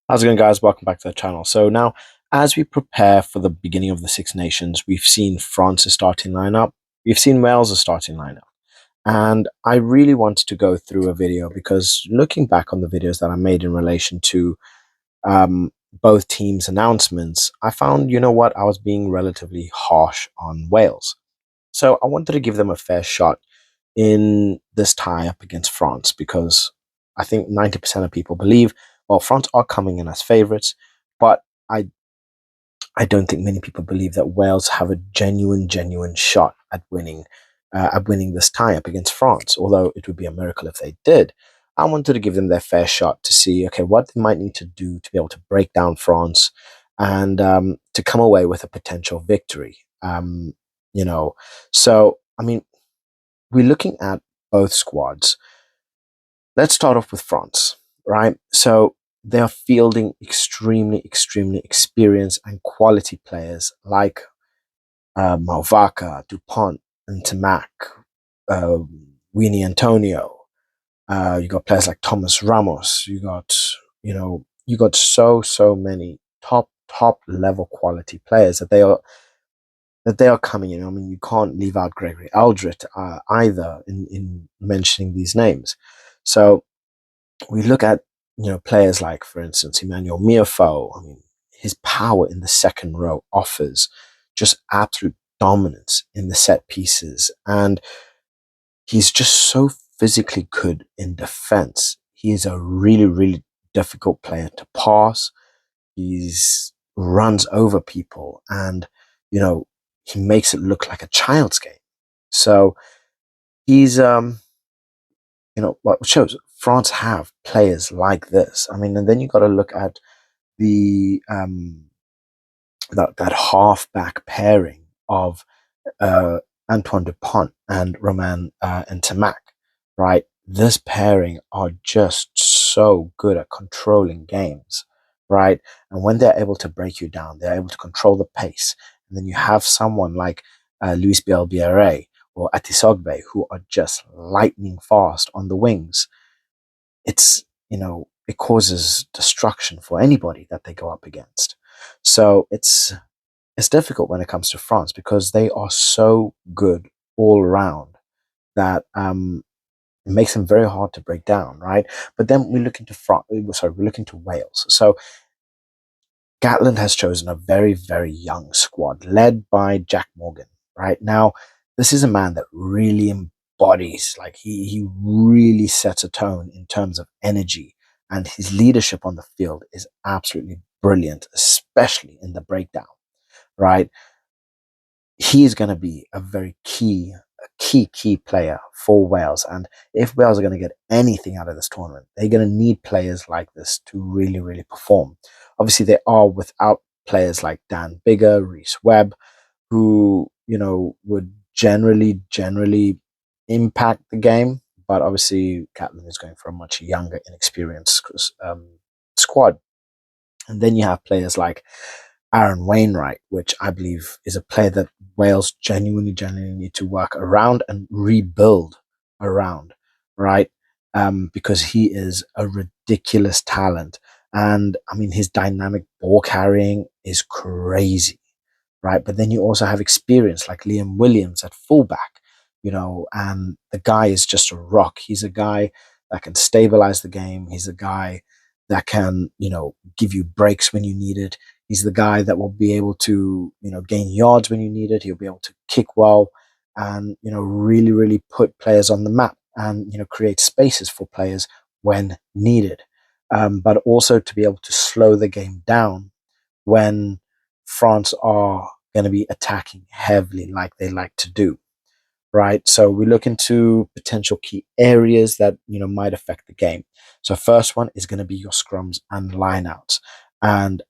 How's it going, guys? Welcome back to the channel. So now, as we prepare for the beginning of the Six Nations, we've seen France's starting lineup, we've seen Wales' starting lineup, and I really wanted to go through a video because looking back on the videos that I made in relation to um, both teams' announcements, I found, you know what, I was being relatively harsh on Wales. So I wanted to give them a fair shot in this tie up against France because I think 90% of people believe, well, France are coming in as favourites, but I I don't think many people believe that Wales have a genuine shot at winning this tie up against France. Although it would be a miracle if they did. I wanted to give them their fair shot to see, okay, what they might need to do to be able to break down France and to come away with a potential victory. You know, so I mean, we're looking at both squads. Let's start off with France, right? So they are fielding extremely experienced and quality players like Malvaca, Dupont, and Tamac, uh, Winnie Antonio. You got players like Thomas Ramos. You got so many top level quality players that they are coming in. I mean, you can't leave out Gregory Aldrit either in mentioning these names. So we look at players like, for instance, Emmanuel Miafo. I mean, his power in the second row offers just absolute dominance in the set pieces, and he's just so physically good in defense. He is a really difficult player to pass. He's runs over people, and you know he makes it look like a child's game. So he's what shows France have players like this. I mean, and then you got to look at the that halfback pairing of uh, Antoine Dupont and Roman and Tamac, right? This pairing are just so good at controlling games, right? And when they're able to break you down, they're able to control the pace. And then you have someone like Luis Bielbiere or Atisogbe who are just lightning fast on the wings. It causes destruction for anybody that they go up against. So it's difficult when it comes to France because they are so good all around that it makes them very hard to break down, right? But then we look into France. Sorry, we look into Wales. So Gatland has chosen a very young squad led by Jac Morgan. Right now, this is a man that really embodies, like he really sets a tone in terms of energy, and his leadership on the field is absolutely brilliant, especially in the breakdown. Right, he is going to be a very key player for Wales. And if Wales are going to get anything out of this tournament, they're going to need players like this to really perform. Obviously, they are without players like Dan Bigger, Reese Webb, who would generally impact the game. But obviously, Catlin is going for a much younger, inexperienced squad. And then you have players like Aaron Wainwright, which I believe is a player that Wales genuinely need to work around and rebuild around, right? Because he is a ridiculous talent. And I mean, his dynamic ball carrying is crazy, right? But then you also have experience like Liam Williams at fullback, and the guy is just a rock. He's a guy that can stabilize the game. He's a guy that can, give you breaks when you need it. He's the guy that will be able to, gain yards when you need it. He'll be able to kick well and, really put players on the map and, create spaces for players when needed. But also to be able to slow the game down when France are going to be attacking heavily like they like to do, right? So we look into potential key areas that might affect the game. So first one is going to be your scrums and lineouts, and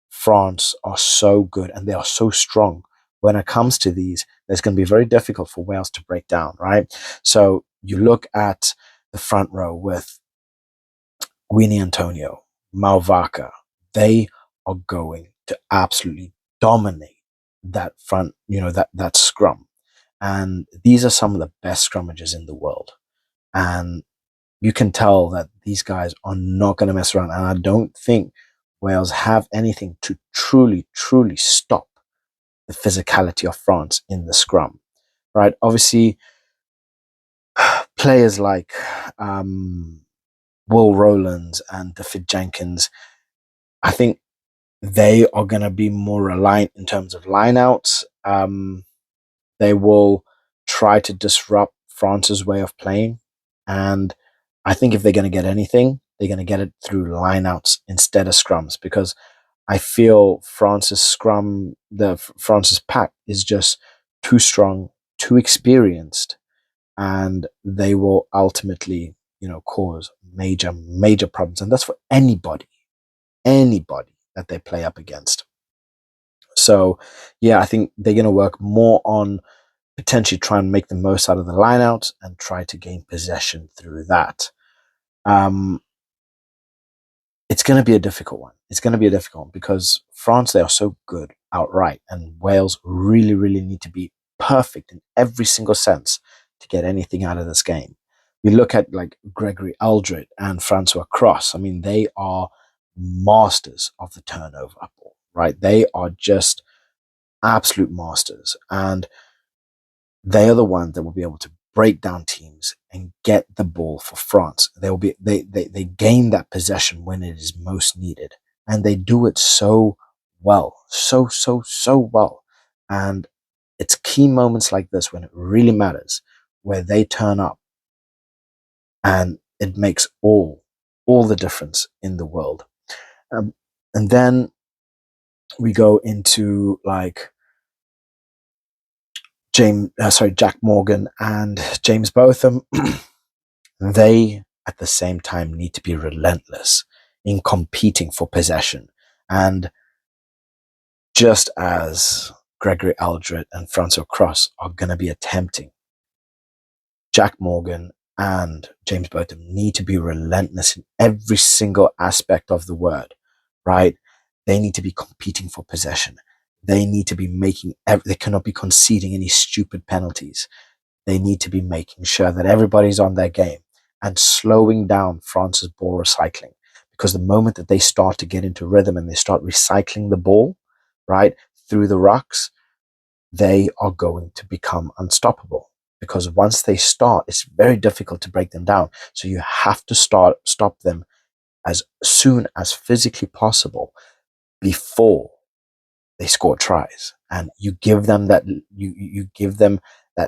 France are so good and they are so strong. When it comes to these, it's going to be very difficult for Wales to break down, right? So you look at the front row with Winnie Antonio, Malvaca. They are going to absolutely dominate that front, that scrum. And these are some of the best scrummages in the world. And you can tell that these guys are not going to mess around. And I don't think Wales have anything to truly, truly stop the physicality of France in the scrum, right? Obviously, players like Will Rowlands and David Jenkins, I think they are going to be more reliant in terms of lineouts. They will try to disrupt France's way of playing. And I think if they're going to get anything, they're going to get it through lineouts instead of scrums, because I feel France's pack is just too strong, too experienced, and they will ultimately, cause major, major problems. And that's for anybody that they play up against. So, yeah, I think they're going to work more on potentially try and make the most out of the lineouts and try to gain possession through that. Um, it's going to be a difficult one. It's going to be a difficult one because France, they are so good outright, and Wales really, really need to be perfect in every single sense to get anything out of this game. We look at like Gregory Aldred and Francois Cross. I mean, they are masters of the turnover ball, right? They are just absolute masters. And they are the ones that will be able to break down teams and get the ball for France. They gain that possession when it is most needed. And they do it so well. So well. And it's key moments like this when it really matters, where they turn up and it makes all the difference in the world. And then we go into like Jac Morgan and James Botham. They at the same time need to be relentless in competing for possession. And just as Gregory Aldred and Francois Cross are going to be attempting, Jac Morgan and James Botham need to be relentless in every single aspect of the word, right? They need to be competing for possession. They need to be they cannot be conceding any stupid penalties. They need to be making sure that everybody's on their game and slowing down France's ball recycling. Because the moment that they start to get into rhythm and they start recycling the ball, right, through the rucks, they are going to become unstoppable. Because once they start, it's very difficult to break them down. So you have to stop them as soon as physically possible before they score tries, and you give them that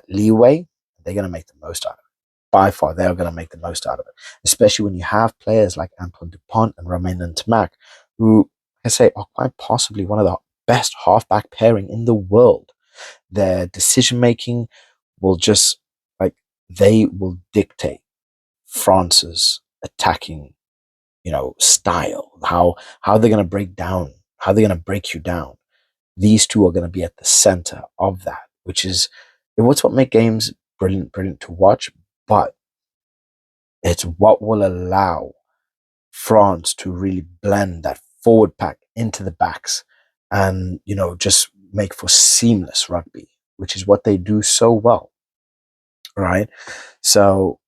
leeway. They're going to make the most out of it. By far, they are going to make the most out of it, especially when you have players like Antoine Dupont and Romain Ntamak, who I say are quite possibly one of the best halfback pairing in the world. Their decision making will just like they will dictate France's attacking, style. How they're going to break down, how they're going to break you down. These two are going to be at the center of that, which is what's what make games brilliant to watch, but it's what will allow France to really blend that forward pack into the backs and, just make for seamless rugby, which is what they do so well, right? So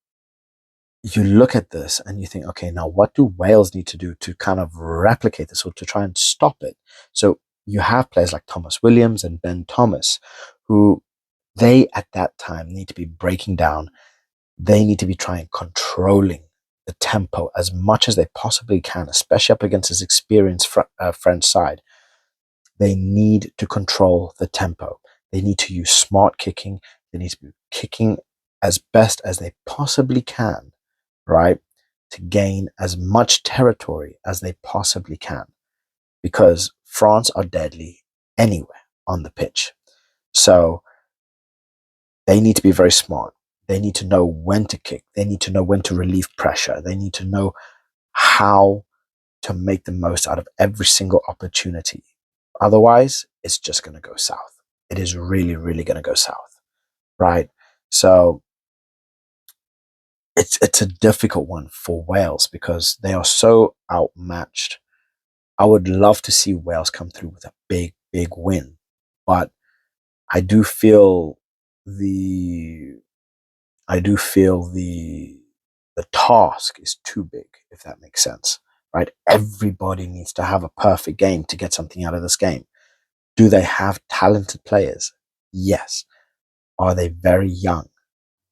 you look at this and you think, okay, now what do Wales need to do to kind of replicate this or to try and stop it? So you have players like Thomas Williams and Ben Thomas, who they at that time need to be breaking down. They need to be trying controlling the tempo as much as they possibly can, especially up against his experienced French side. They need to control the tempo. They need to use smart kicking. They need to be kicking as best as they possibly can, right? To gain as much territory as they possibly can, because France are deadly anywhere on the pitch. So they need to be very smart. They need to know when to kick. They need to know when to relieve pressure. They need to know how to make the most out of every single opportunity. Otherwise, it's just going to go south. It is really, really going to go south, right? So it's a difficult one for Wales because they are so outmatched. I would love to see Wales come through with a big, big win, but I do feel the the task is too big, if that makes sense, right? Everybody needs to have a perfect game to get something out of this game. Do they have talented players? Yes. Are they very young?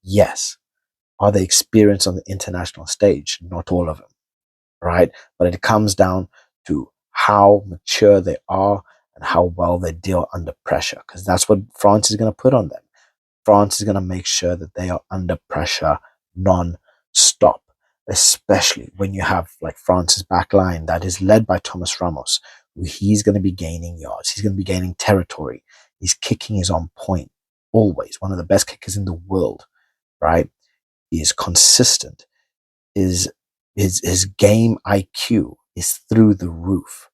Yes. Are they experienced on the international stage? Not all of them, right? But it comes down to how mature they are and how well they deal under pressure, because that's what France is going to put on them. France is going to make sure that they are under pressure non-stop, especially when you have like France's back line that is led by Thomas Ramos, who he's going to be gaining yards. He's going to be gaining territory. His kicking is on point, always one of the best kickers in the world, right? He is consistent. His game IQ is through the roof,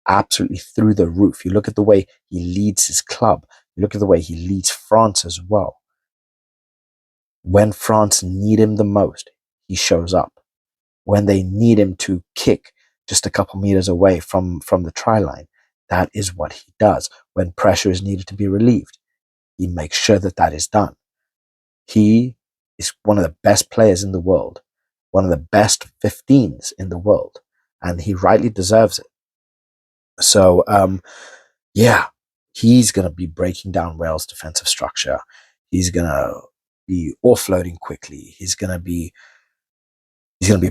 absolutely through the roof. You look at the way he leads his club. You look at the way he leads France as well. When France need him the most, he shows up. When they need him to kick just a couple meters away from the try line, that is what he does. When pressure is needed to be relieved, he makes sure that that is done. He is one of the best players in the world, one of the best 15s in the world, and he rightly deserves it. So, yeah, he's going to be breaking down Wales' defensive structure. He's going to be offloading quickly. He's going to be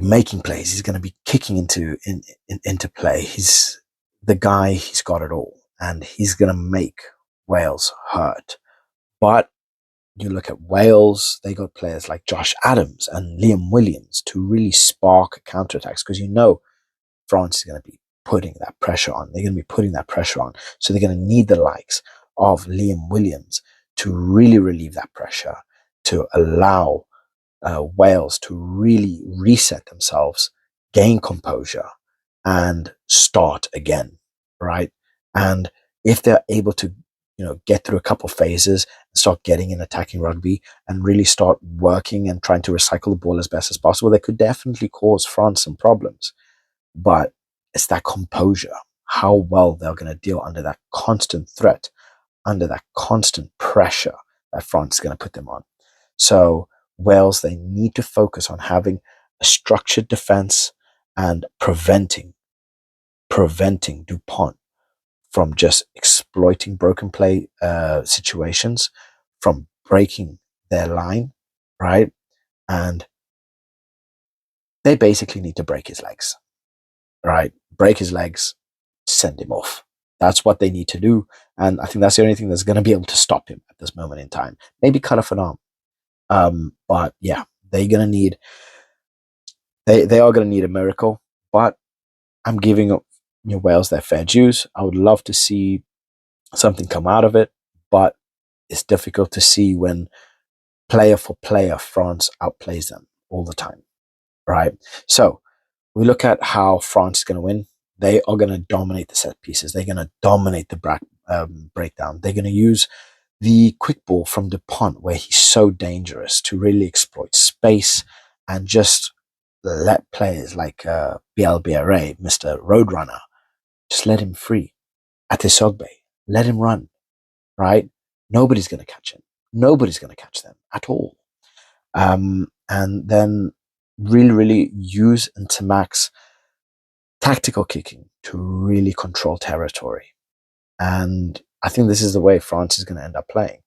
making plays. He's going to be kicking into play. He's the guy. He's got it all, and he's going to make Wales hurt. But you look at Wales, they got players like Josh Adams and Liam Williams to really spark counterattacks, because France is going to be putting that pressure on. They're going to be putting that pressure on. So they're going to need the likes of Liam Williams to really relieve that pressure, to allow Wales to really reset themselves, gain composure, and start again, right? And if they're able to, get through a couple phases and start getting in attacking rugby and really start working and trying to recycle the ball as best as possible, they could definitely cause France some problems. But it's that composure, how well they're going to deal under that constant threat, under that constant pressure that France is going to put them on. So Wales, they need to focus on having a structured defense and preventing Dupont from just exploiting broken play situations, from breaking their line, right? And they basically need to break his legs, right? Break his legs, send him off. That's what they need to do. And I think that's the only thing that's going to be able to stop him at this moment in time. Maybe cut off an arm. But yeah, they're going to need, they are going to need a miracle. But I'm giving Wales their fair dues. I would love to see something come out of it, but it's difficult to see when player for player France outplays them all the time, right? So we look at how France is going to win. They are going to dominate the set pieces. They're going to dominate the breakdown. They're going to use the quick ball from Dupont, where he's so dangerous, to really exploit space and just let players like BLBRA, Mr. Roadrunner, just let him free. Atisogbe, let him run, right? Nobody's going to catch him. Nobody's going to catch them at all. And then really, really use Ntamac's tactical kicking to really control territory. And I think this is the way France is going to end up playing.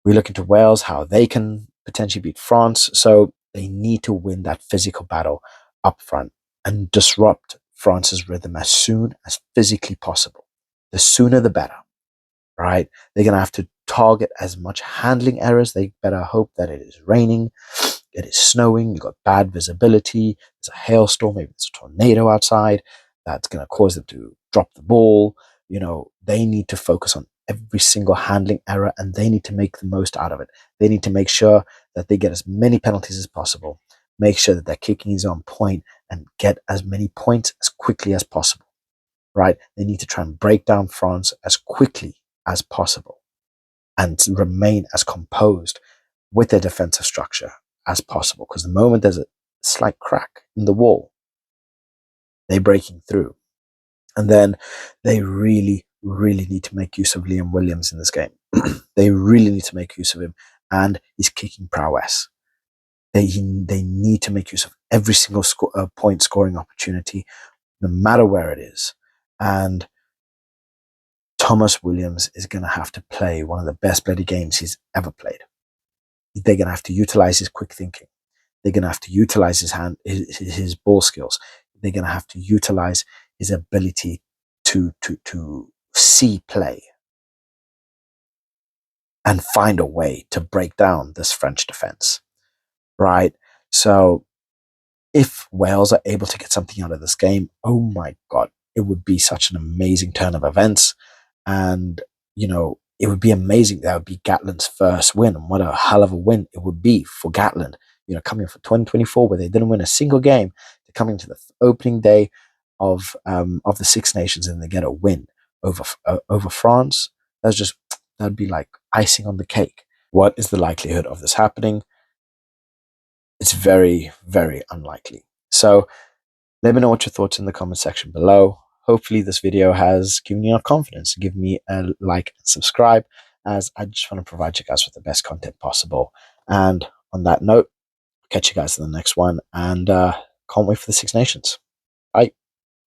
We look into Wales, how they can potentially beat France. So they need to win that physical battle up front and disrupt France's rhythm as soon as physically possible. The sooner the better, right? They're going to have to target as much handling errors. They better hope that it is raining, it is snowing, you've got bad visibility, there's a hailstorm, maybe there's a tornado outside that's going to cause them to drop the ball. They need to focus on every single handling error, and they need to make the most out of it. They need to make sure that they get as many penalties as possible, make sure that their kicking is on point, and get as many points as quickly as possible, right? They need to try and break down France as quickly as possible and remain as composed with their defensive structure as possible, because the moment there's a slight crack in the wall, they're breaking through. And then they really, really need to make use of Liam Williams in this game. They really need to make use of him and his kicking prowess. They need to make use of every single point scoring opportunity, no matter where it is. And Thomas Williams is going to have to play one of the best bloody games he's ever played. They're going to have to utilize his quick thinking. They're going to have to utilize his ball skills. They're going to have to utilize his ability to see play and find a way to break down this French defense, right? So if Wales are able to get something out of this game, oh my God, it would be such an amazing turn of events. And, it would be amazing. That would be Gatland's first win. And what a hell of a win it would be for Gatland, coming for 2024, where they didn't win a single game, to coming to the opening day of the Six Nations, and they get a win over France. That'd be like icing on the cake. What is the likelihood of this happening? It's very, very unlikely. So let me know what your thoughts in the comment section below. Hopefully this video has given you enough confidence to give me a like and subscribe, as I just want to provide you guys with the best content possible. And on that note, catch you guys in the next one, and can't wait for the Six Nations. Bye.